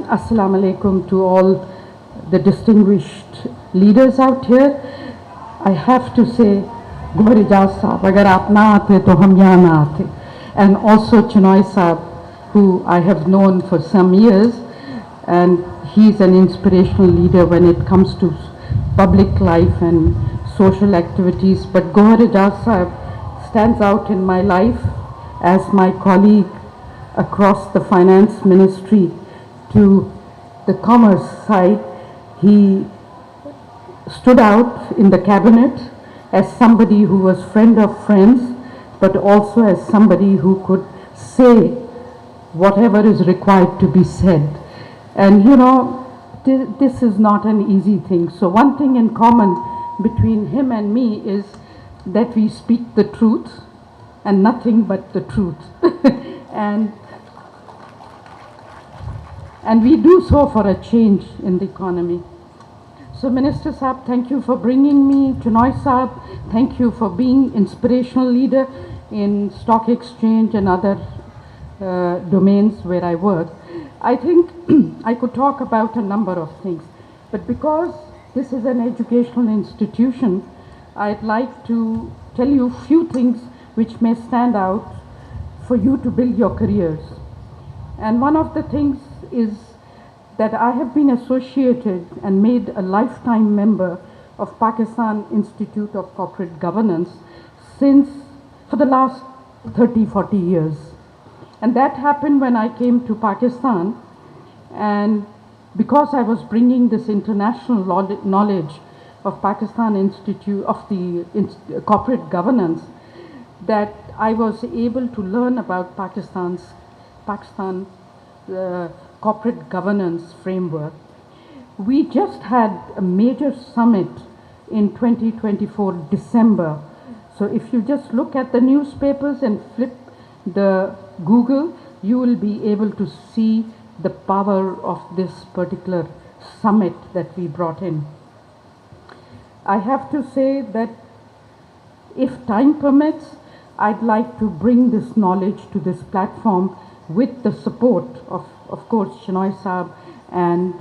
Assalamu alaikum to all the distinguished leaders out here. I have to say, Gohar Ijaz Saab, agar aap na aate to hum yahan na aate. And also Chinoy Saab, who I have known for some years, and he's an inspirational leader when it comes to public life and social activities. But Gohar Ijaz Saab stands out in my life as my colleague across the finance ministry to the commerce side. He stood out in the cabinet as somebody who was friend of friends, but also as somebody who could say whatever is required to be said. And you know, this is not an easy thing. So one thing in common between him and me is that we speak the truth and nothing but the truth. and we do so for a change in the economy. So Minister Saab, thank you for bringing me. Chinoy Saab, thank you for being inspirational leader in stock exchange and other domains where I work. I think I could talk about a number of things, but because this is an educational institution, I'd like to tell you a few things which may stand out for you to build your careers. And one of the things is that I have been associated and made a lifetime member of Pakistan Institute of Corporate Governance for the last 30-40 years. And that happened when I came to Pakistan, and because I was bringing this international knowledge of Pakistan Institute of the Corporate Governance, that I was able to learn about Pakistan corporate governance framework. We just had a major summit in 2024 December. So if you just look at the newspapers and flip the Google, you will be able to see the power of this particular summit that we brought in. I have to say that if time permits, I'd like to bring this knowledge to this platform with the support of course, Chinoy Saab and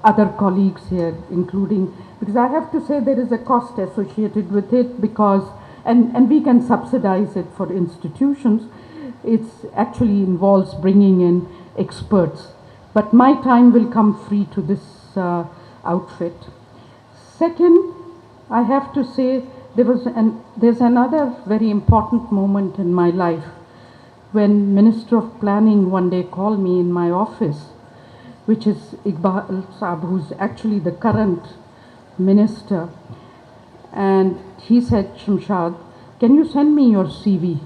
other colleagues here, including, because I have to say there is a cost associated with it, because, and we can subsidize it for institutions. It actually involves bringing in experts, but my time will come free to this outfit. Second, I have to say there's another very important moment in my life when Minister of Planning one day called me in my office, which is Iqbal Saab, who's actually the current minister, and he said, Shamshad, can you send me your CV?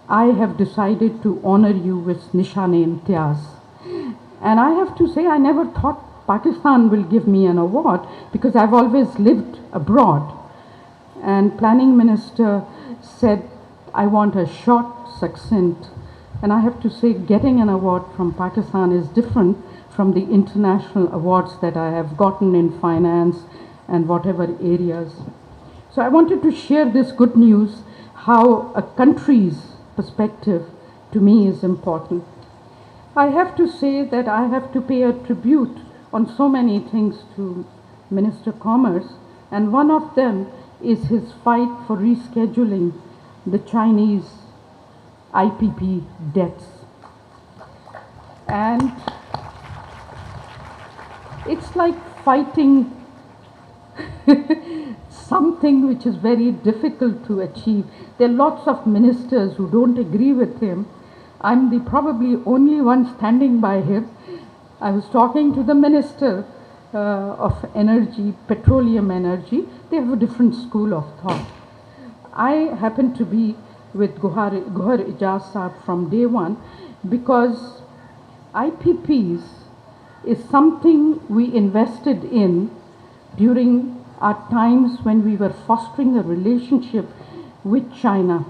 I have decided to honor you with Nishan-e-Imtiaz. And I have to say, I never thought Pakistan will give me an award, because I've always lived abroad. And Planning Minister said, I want a short, succinct, and I have to say getting an award from Pakistan is different from the international awards that I have gotten in finance and whatever areas. So I wanted to share this good news, how a country's perspective to me is important. I have to say that I have to pay a tribute on so many things to Minister of Commerce, and one of them is his fight for rescheduling the Chinese IPP debts. And it's like fighting something which is very difficult to achieve. There are lots of ministers who don't agree with him. I'm the probably only one standing by him. I was talking to the Minister of Energy, Petroleum Energy. They have a different school of thought. I happen to be with Gohar Ijaz Saab from day one, because IPPs is something we invested in during our times when we were fostering a relationship with China.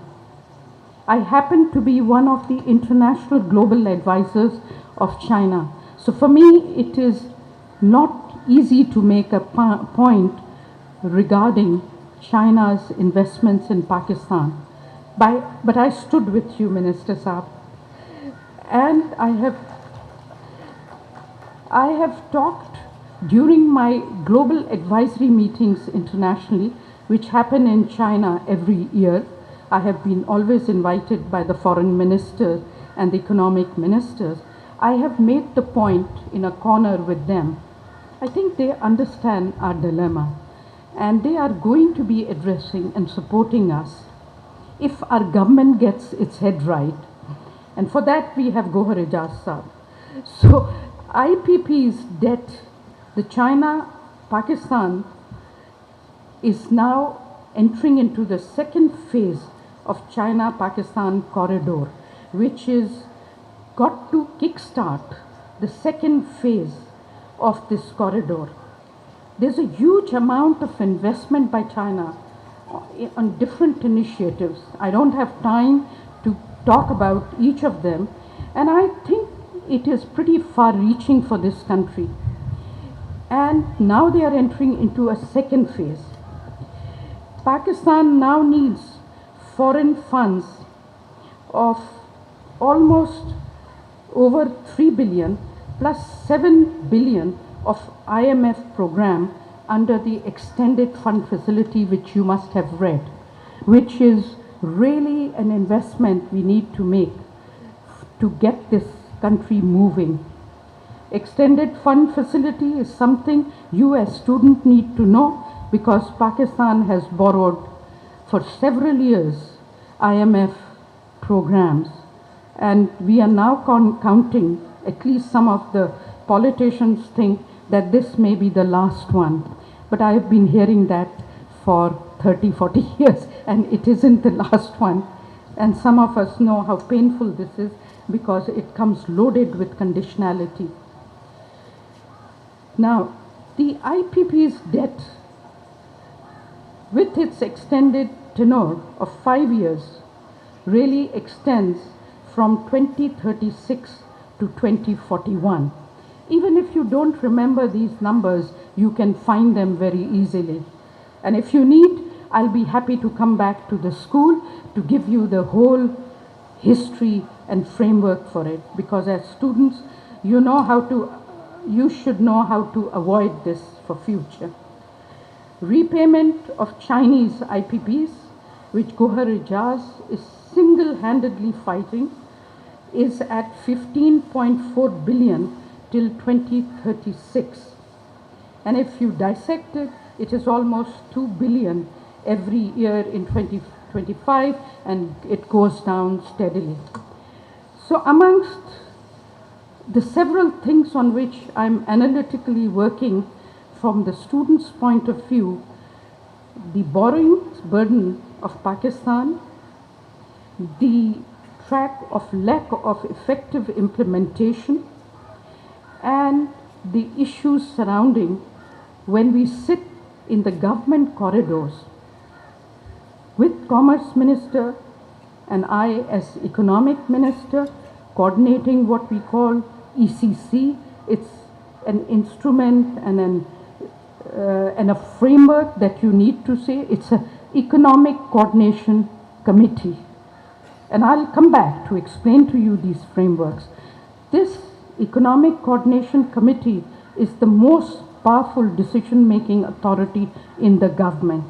I happen to be one of the international global advisors of China. So for me, it is not easy to make a point regarding China's investments in Pakistan. But I stood with you, Minister Saab, and I have I have talked during my global advisory meetings internationally, which happen in China every year. I have been always invited by the foreign minister and the economic ministers. I have made the point in a corner with them. I think they understand our dilemma, and they are going to be addressing and supporting us if our government gets its head right. And for that we have Gohar Ijaz Saab. So IPP's debt, the China-Pakistan is now entering into the second phase of China-Pakistan corridor, which is got to kickstart the second phase of this corridor. There's a huge amount of investment by China on different initiatives. I don't have time to talk about each of them, and I think it is pretty far-reaching for this country. And now they are entering into a second phase. Pakistan now needs foreign funds of almost over 3 billion plus 7 billion of IMF program under the extended fund facility, which you must have read, which is really an investment we need to make to get this country moving. Extended fund facility is something you as student need to know, because Pakistan has borrowed for several years IMF programs, and we are now counting, at least some of the politicians think that this may be the last one. But I have been hearing that for 30, 40 years, and it isn't the last one. And some of us know how painful this is, because it comes loaded with conditionality. Now, the IPP's debt, with its extended tenure of 5 years, really extends from 2036 to 2041. Even if you don't remember these numbers, you can find them very easily. And if you need, I'll be happy to come back to the school to give you the whole history and framework for it, because as students, you should know how to avoid this for future. Repayment of Chinese IPPs, which Gohar Ijaz is single-handedly fighting, is at 15.4 billion till 2036. And if you dissect it, it is almost 2 billion every year in 2025, and it goes down steadily. So amongst the several things on which I'm analytically working from the student's point of view, the borrowing burden of Pakistan, the track of lack of effective implementation, and the issues surrounding when we sit in the government corridors with Commerce Minister and I as Economic Minister coordinating what we call ECC. It's an instrument and a framework that you need to say. It's an Economic Coordination Committee. And I'll come back to explain to you these frameworks. This Economic Coordination Committee is the most powerful decision-making authority in the government.